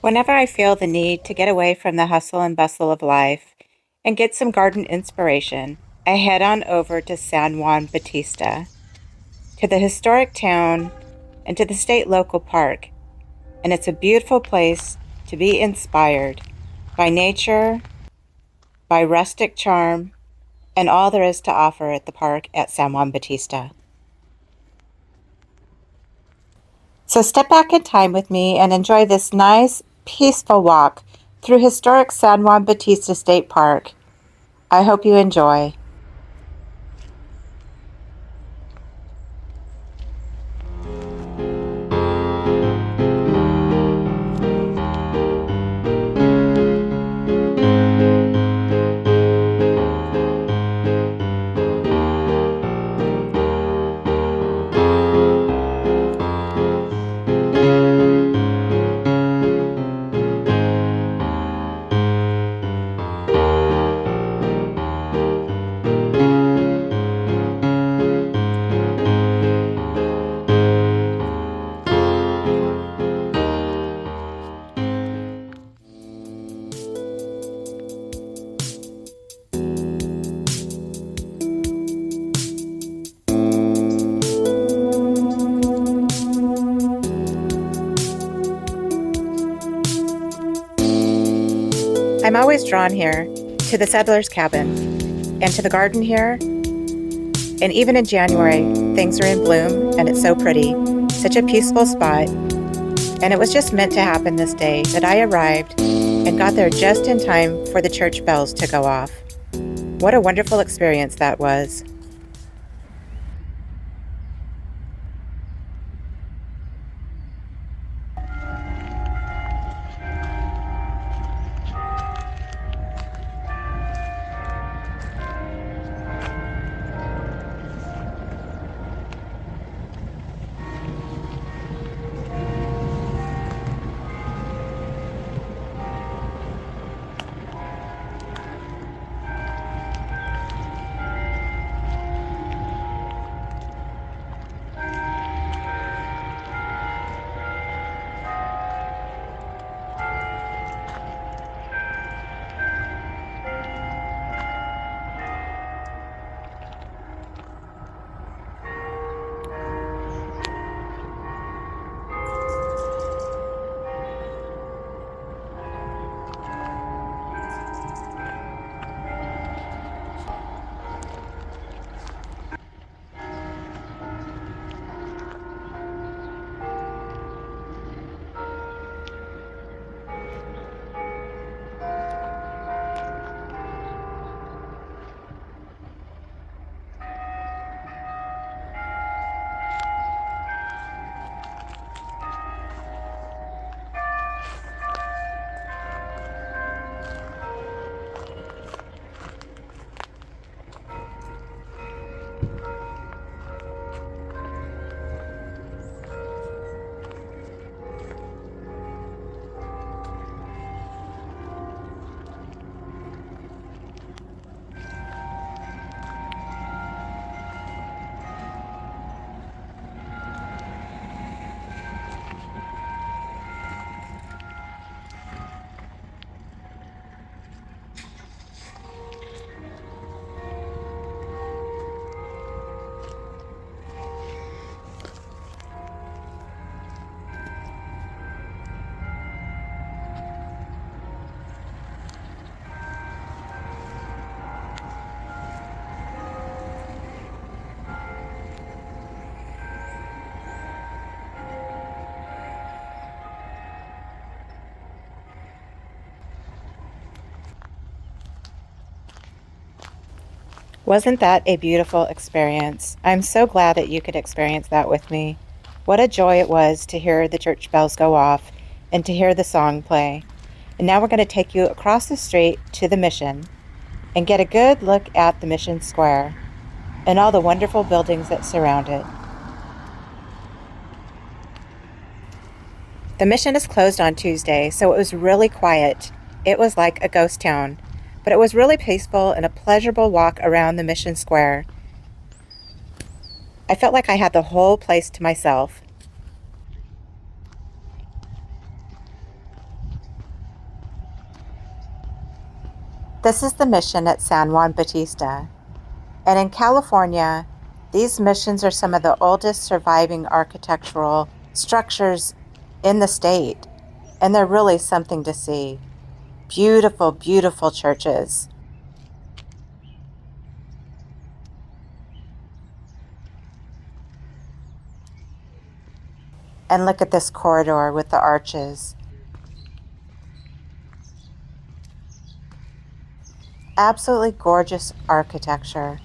Whenever I feel the need to get away from the hustle and bustle of life and get some garden inspiration, I head on over to San Juan Bautista, to the historic town, and to the state local park. And it's a beautiful place to be inspired by nature, by rustic charm, and all there is to offer at the park at San Juan Bautista. So step back in time with me and enjoy this nice, peaceful walk through historic San Juan Bautista State Park. I hope you enjoy. I'm always drawn here to the settler's cabin and to the garden here. And even in January, things are in bloom and it's so pretty, such a peaceful spot. And it was just meant to happen this day that I arrived and got there just in time for the church bells to go off. What a wonderful experience that was. Wasn't that a beautiful experience? I'm so glad that you could experience that with me. What a joy it was to hear the church bells go off and to hear the song play. And now we're going to take you across the street to the mission and get a good look at the mission square and all the wonderful buildings that surround it. The mission is closed on Tuesday, so it was really quiet. It was like a ghost town, but it was really peaceful and a pleasurable walk around the mission square. I felt like I had the whole place to myself. This is the mission at San Juan Bautista. And in California, these missions are some of the oldest surviving architectural structures in the state. And they're really something to see. Beautiful, beautiful churches. And look at this corridor with the arches. Absolutely gorgeous architecture.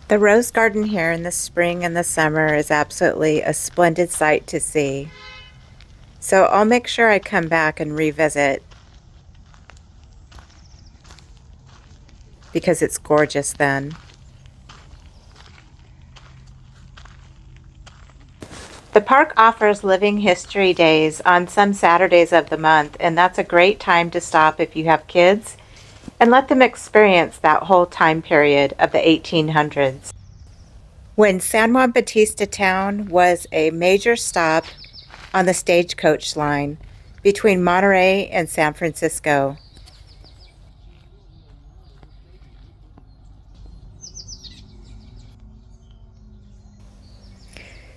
The rose garden here in the spring and the summer is absolutely a splendid sight to see. So I'll make sure I come back and revisit because it's gorgeous then. The park offers living history days on some Saturdays of the month, and that's a great time to stop if you have kids and let them experience that whole time period of the 1800s. When San Juan Bautista town was a major stop on the stagecoach line between Monterey and San Francisco.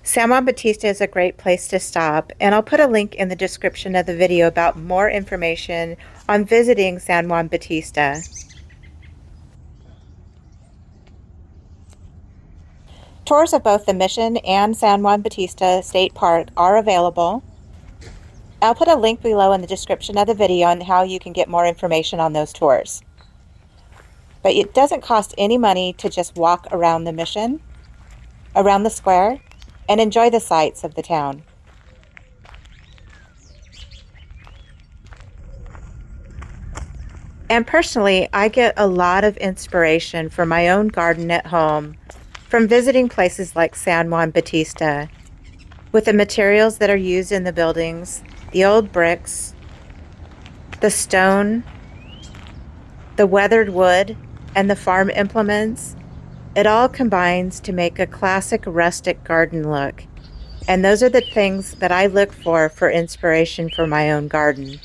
San Juan Bautista is a great place to stop, and I'll put a link in the description of the video about more information on visiting San Juan Bautista. Tours of both the Mission and San Juan Bautista State Park are available. I'll put a link below in the description of the video on how you can get more information on those tours. But it doesn't cost any money to just walk around the Mission, around the square, and enjoy the sights of the town. And personally, I get a lot of inspiration for my own garden at home from visiting places like San Juan Bautista. with the materials that are used in the buildings, the old bricks, the stone, the weathered wood, and the farm implements. It all combines to make a classic rustic garden look. And those are the things that I look for inspiration for my own garden.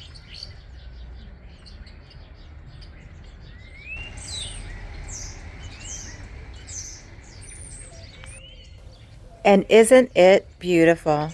And isn't it beautiful?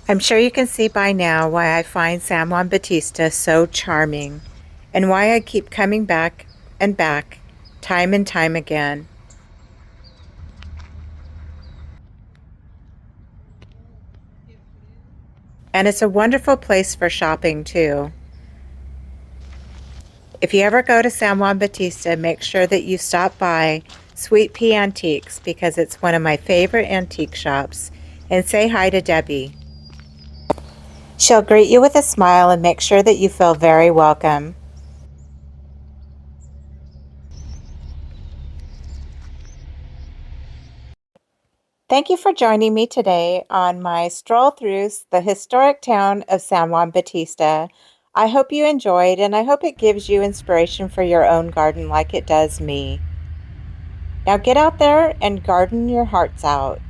I'm sure you can see by now why I find San Juan Bautista so charming and why I keep coming back and back, time and time again. And it's a wonderful place for shopping too. If you ever go to San Juan Bautista, make sure that you stop by Sweet Pea Antiques because it's one of my favorite antique shops. And say hi to Debbie. She'll greet you with a smile and make sure that you feel very welcome. Thank you for joining me today on my stroll through the historic town of San Juan Bautista. I hope you enjoyed and I hope it gives you inspiration for your own garden like it does me. Now get out there and garden your hearts out.